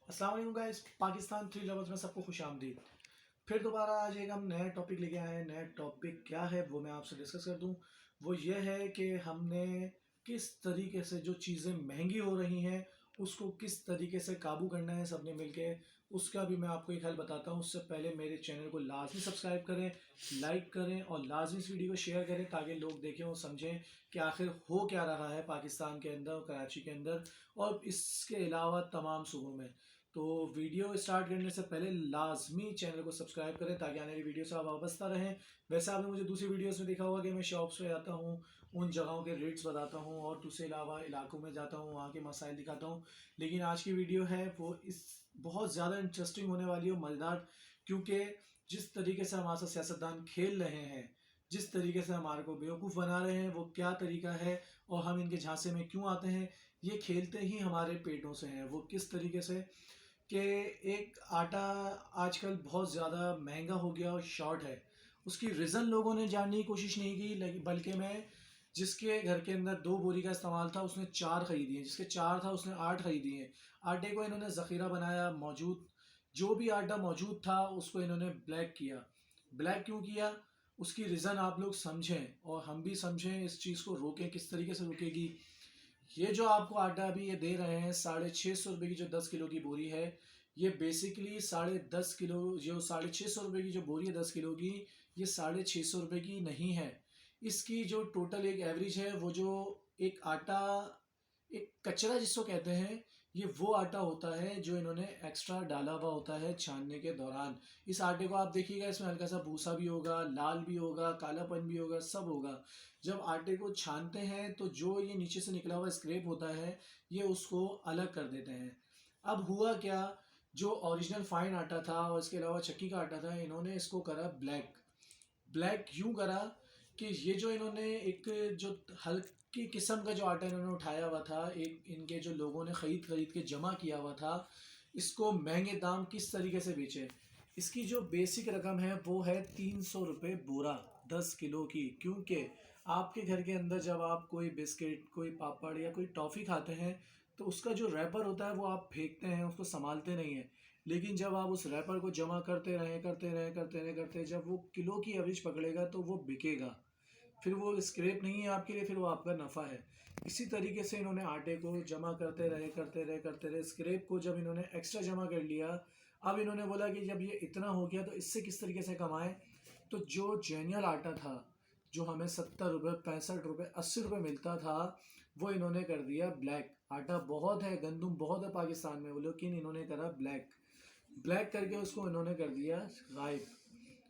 अस्सलाम वालेकुम guys, Pakistan three lovers में सबको खुश आमदीद। फिर दोबारा आज एक हम नया टॉपिक लेके आए हैं। नया टॉपिक क्या है वो मैं आपसे डिस्कस कर दूं। वो ये है कि हमने किस तरीके से जो चीज़ें महंगी हो रही हैं उसको किस तरीके से काबू करना है सबने मिलके। उसका भी मैं आपको एक हल बताता हूँ। उससे पहले मेरे चैनल को लाजमी सब्सक्राइब करें, लाइक करें और लाजमी इस वीडियो को शेयर करें ताकि लोग देखें और समझें कि आखिर हो क्या रहा है पाकिस्तान के अंदर और कराची के अंदर और इसके अलावा तमाम सूबों में। तो वीडियो स्टार्ट करने से पहले लाजमी चैनल को सब्सक्राइब करें ताकि आने वाली वीडियो से आप वाबस्ता रहें। वैसे आपने मुझे दूसरी वीडियोस में देखा होगा कि मैं शॉप्स पे जाता हूँ, उन जगहों के रेट्स बताता हूँ और दूसरे अलावा इलाकों में जाता हूँ, वहाँ के मसाइल दिखाता हूँ। लेकिन आज की वीडियो है वो इस बहुत ज़्यादा इंटरेस्टिंग होने वाली है, मज़ेदार। क्योंकि जिस तरीके से हमारे साथ सियासतदान खेल रहे हैं, जिस तरीके से हमारे को बेवकूफ़ बना रहे हैं, वो क्या तरीका है और हम इनके झांसे में क्यों आते हैं, ये खेलते ही हमारे पेटों से हैं। वो किस तरीके से कि एक आटा आजकल बहुत ज़्यादा महंगा हो गया और शॉर्ट है। उसकी रीज़न लोगों ने जानने की कोशिश नहीं की, लेकिन बल्कि मैं जिसके घर के अंदर 2 बोरी का इस्तेमाल था उसने 4 खरीदी हैं, जिसके 4 था उसने 8 खरीदी हैं। आटे को इन्होंने ज़ख़ीरा बनाया, मौजूद जो भी आटा मौजूद था उसको इन्होंने ब्लैक किया। ब्लैक क्यों किया? उसकी रीज़न आप लोग समझें और हम भी समझें, इस चीज़ को रोकें। किस तरीके से रुकेगी? ये जो आपको आटा अभी ये दे रहे हैं 650 रुपये की, जो 10 किलो की बोरी है, ये बेसिकली 10.5 किलो, जो 650 रुपये की जो बोरी है 10 किलो की, ये 650 रुपये की नहीं है। इसकी जो टोटल एक एवरेज है, वो जो एक आटा, एक कचरा जिसको कहते हैं, ये वो आटा होता है जो इन्होंने एक्स्ट्रा डाला हुआ होता है छानने के दौरान। इस आटे को आप देखिएगा, इसमें हल्का सा भूसा भी होगा, लाल भी होगा, कालापन भी होगा, सब होगा। जब आटे को छानते हैं तो जो ये नीचे से निकला हुआ स्क्रेप होता है, ये उसको अलग कर देते हैं। अब हुआ क्या, जो ओरिजिनल फाइन आटा था और इसके अलावा चक्की का आटा था, इन्होंने इसको करा ब्लैक। ब्लैक यूं करा कि ये जो इन्होंने एक जो हल्की किस्म का जो आटा इन्होंने उठाया हुआ था, एक इनके जो लोगों ने खरीद खरीद के जमा किया हुआ था, इसको महंगे दाम किस तरीके से बेचे। इसकी जो बेसिक रकम है वो है 300 रुपये बोरा 10 किलो की। क्योंकि आपके घर के अंदर जब आप कोई बिस्किट, कोई पापड़ या कोई टॉफ़ी खाते हैं तो उसका जो रैपर होता है वो आप फेंकते हैं, उसको संभालते नहीं हैं। लेकिन जब आप उस रैपर को जमा करते रहें करते रहें करते रहें करते, जब वो किलो की एवरेज पकड़ेगा तो वो बिकेगा। फिर वो स्क्रैप नहीं है आपके लिए, फिर वो आपका नफ़ा है। इसी तरीके से इन्होंने आटे को जमा करते रहे करते रहे करते रहे, स्क्रैप को जब इन्होंने एक्स्ट्रा जमा कर लिया, अब इन्होंने बोला कि जब ये इतना हो गया तो इससे किस तरीके से कमाएं। तो जो जेन्युइन आटा था, जो हमें 70 रुपये, 65 रुपये, 80 रुपये मिलता था, वो इन्होंने कर दिया ब्लैक। आटा बहुत है, गंदुम बहुत है पाकिस्तान में, वो लेकिन इन्होंने करा ब्लैक। ब्लैक करके उसको इन्होंने कर दिया गायब।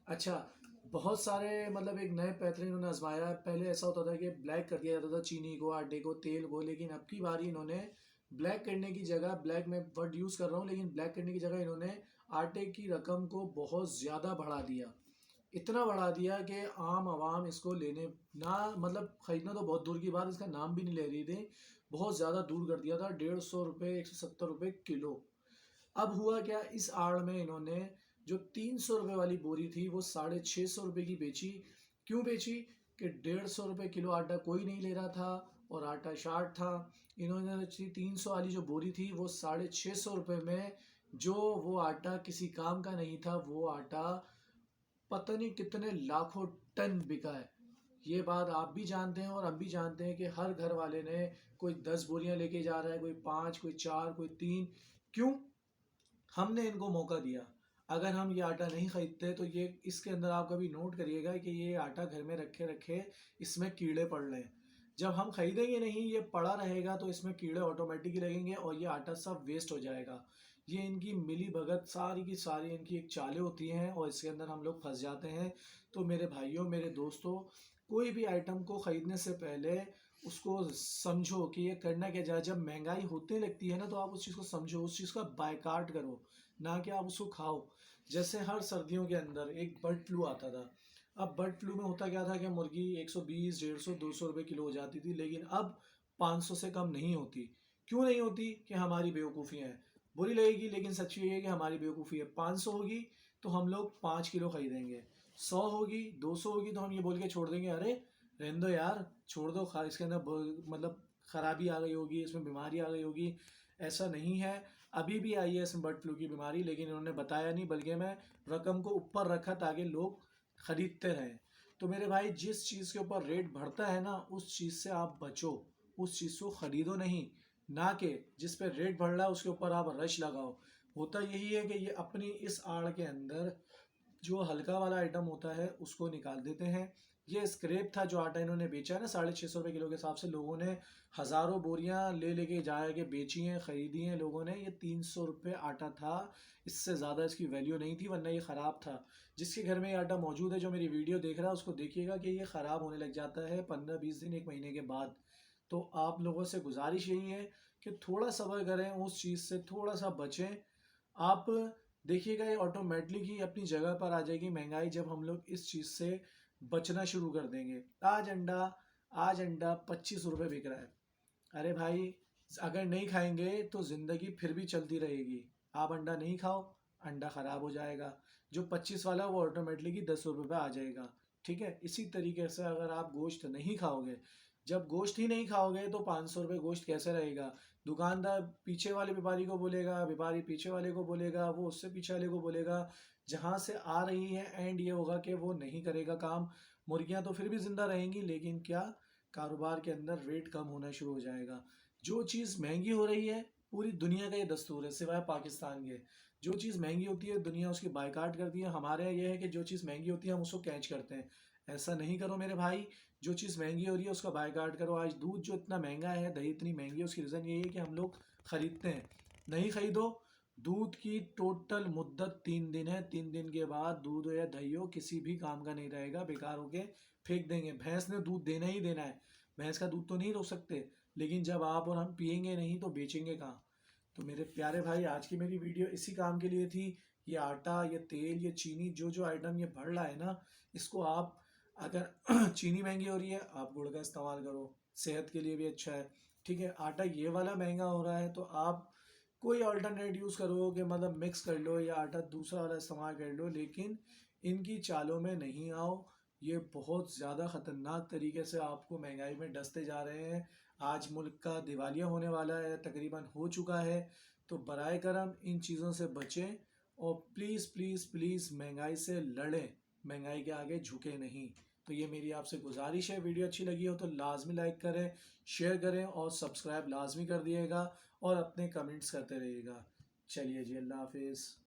अच्छा, बहुत सारे मतलब एक नए पैतरे इन्होंने आजमाया। पहले ऐसा होता था कि ब्लैक कर दिया जाता था चीनी को, आटे को, तेल को, लेकिन अब की बारी इन्होंने ब्लैक करने की जगह, ब्लैक में वर्ड यूज़ कर रहा हूँ, लेकिन ब्लैक करने की जगह इन्होंने आटे की रकम को बहुत ज़्यादा बढ़ा दिया। इतना बढ़ा दिया कि आम आवाम इसको लेने ना, मतलब ख़रीदना तो बहुत दूर की बात, इसका नाम भी नहीं ले रही थी। बहुत ज़्यादा दूर कर दिया था, 150 रुपये, 170 रुपये किलो। अब हुआ क्या, इस आड़ में इन्होंने जो 300 रुपये वाली बोरी थी वो 650 रुपये की बेची। क्यों बेची? कि 150 रुपये किलो आटा कोई नहीं ले रहा था और आटा शार्ट था। इन्होंने 300 वाली जो बोरी थी वो 650 रुपये में, जो वो आटा किसी काम का नहीं था, वो आटा पता नहीं कितने लाखों टन बिका है। ये बात आप भी जानते हैं और हम भी जानते हैं कि हर घर वाले ने, कोई 10 बोरियां लेके जा रहा है, कोई 5, कोई 4, कोई 3। क्यों? हमने इनको मौका दिया। अगर हम ये आटा नहीं खरीदते तो ये, इसके अंदर आप कभी नोट करिएगा कि ये आटा घर में रखे रखे इसमें कीड़े पड़ रहे हैं। जब हम खरीदेंगे नहीं, ये पड़ा रहेगा तो इसमें कीड़े ऑटोमेटिकली लगेंगे और ये आटा सब वेस्ट हो जाएगा। ये इनकी मिली भगत सारी की सारी इनकी एक चालें होती हैं और इसके अंदर हम लोग फंस जाते हैं। तो मेरे भाइयों, मेरे दोस्तों, कोई भी आइटम को खरीदने से पहले उसको समझो कि ये करना क्या जाए। जब महंगाई होने लगती है ना, तो आप उस चीज़ को समझो, उस चीज़ का बायकाट करो, ना कि आप उसको खाओ। जैसे हर सर्दियों के अंदर एक बर्ड फ्लू आता था। अब बर्ड फ्लू में होता क्या था कि मुर्गी 120, 150, 200 रुपये किलो हो जाती थी, लेकिन अब 500 से कम नहीं होती। क्यों नहीं होती? कि हमारी बेवकूफ़ियाँ हैं। बुरी लगेगी लेकिन सच्ची ये है कि हमारी बेवकूफ़ी है। 500 होगी तो हम लोग 5 किलो खरीदेंगे, 100 होगी, 200 होगी तो हम ये बोल के छोड़ देंगे, अरे रहने दो यार, छोड़ दो, खा इसके अंदर मतलब खराबी आ गई होगी, इसमें बीमारी आ गई होगी। ऐसा नहीं है। अभी भी आई है इसमें बर्ड फ्लू की बीमारी, लेकिन इन्होंने बताया नहीं, बल्कि मैं रकम को ऊपर रखा ताकि लोग खरीदते रहें। तो मेरे भाई, जिस चीज़ के ऊपर रेट बढ़ता है ना, उस चीज़ से आप बचो, उस चीज़ को खरीदो नहीं, ना कि जिस पे रेट बढ़ रहा है उसके ऊपर आप रश लगाओ। होता यही है कि ये अपनी इस आड़ के अंदर जो हल्का वाला आइटम होता है उसको निकाल देते हैं। ये स्क्रैप था जो आटा इन्होंने बेचा है ना, 650 रुपये किलो के हिसाब से लोगों ने हज़ारों बोरियां ले लेके जाया के बेची हैं, ख़रीदी हैं लोगों ने। ये 300 रुपये आटा था, इससे ज़्यादा इसकी वैल्यू नहीं थी, वरना ये ख़राब था। जिसके घर में ये आटा मौजूद है, जो मेरी वीडियो देख रहा है, उसको देखिएगा कि ये ख़राब होने लग जाता है 15-20 दिन, 1 महीने के बाद। तो आप लोगों से गुजारिश यही है कि थोड़ा सब्र करें, उस चीज़ से थोड़ा सा बचें। आप देखिएगा ये ऑटोमेटिकली ही अपनी जगह पर आ जाएगी महंगाई, जब हम लोग इस चीज़ से बचना शुरू कर देंगे। आज अंडा 25 रुपये बिक रहा है। अरे भाई, अगर नहीं खाएंगे तो ज़िंदगी फिर भी चलती रहेगी। आप अंडा नहीं खाओ, अंडा ख़राब हो जाएगा। जो 25 वाला वो ऑटोमेटिकली 10 रुपये पे आ जाएगा। ठीक है, इसी तरीके से अगर आप गोश्त नहीं खाओगे, जब गोश्त ही नहीं खाओगे तो 500 रुपये गोश्त कैसे रहेगा। दुकानदार पीछे वाले व्यापारी को बोलेगा, व्यापारी पीछे वाले को बोलेगा, वो उससे पीछे वाले को बोलेगा। जहाँ से आ रही है एंड ये होगा कि वो नहीं करेगा काम। मुर्गियाँ तो फिर भी ज़िंदा रहेंगी, लेकिन क्या, कारोबार के अंदर रेट कम होना शुरू हो जाएगा। जो चीज़ महंगी हो रही है, पूरी दुनिया का ये दस्तूर है सिवाय पाकिस्तान के। जो चीज़ महंगी होती है दुनिया उसकी बायकाट करती है। हमारे यहाँ ये है कि जो चीज़ महंगी होती है हम उसको कैच करते हैं। ऐसा नहीं करो मेरे भाई, जो चीज़ महंगी हो रही है उसका बायकाट करो। आज दूध जो इतना महंगा है, दही इतनी महंगी है, उसकी रीज़न यही है कि हम लोग खरीदते हैं। नहीं खरीदो। दूध की टोटल मुद्दत 3 दिन है। 3 दिन के बाद दूध हो या दही हो किसी भी काम का नहीं रहेगा, बेकार हो के फेंक देंगे। भैंस ने दूध देना ही देना है, भैंस का दूध तो नहीं रोक सकते, लेकिन जब आप और हम पियेंगे नहीं तो बेचेंगे कहाँ। तो मेरे प्यारे भाई, आज की मेरी वीडियो इसी काम के लिए थी। ये आटा, ये तेल, ये चीनी, जो जो आइटम ये बढ़ रहा है ना, इसको आप, अगर चीनी महंगी हो रही है आप गुड़ का इस्तेमाल करो, सेहत के लिए भी अच्छा है। ठीक है, आटा ये वाला महंगा हो रहा है तो आप कोई अल्टरनेट यूज़ करो, कि मतलब मिक्स कर लो या आटा दूसरा वाला इस्तेमाल कर लो, लेकिन इनकी चालों में नहीं आओ। ये बहुत ज़्यादा ख़तरनाक तरीके से आपको महंगाई में डसते जा रहे हैं। आज मुल्क का दिवालिया होने वाला है, तकरीबन हो चुका है। तो बराए करम इन चीज़ों से बचें, और प्लीज़ प्लीज़ प्लीज़ महंगाई से लड़ें, महंगाई के आगे झुके नहीं। तो ये मेरी आपसे गुजारिश है। वीडियो अच्छी लगी हो तो लाजमी लाइक करें, शेयर करें और सब्सक्राइब लाजमी कर दिएगा, और अपने कमेंट्स करते रहिएगा। चलिए जी, अल्लाह हाफिज़।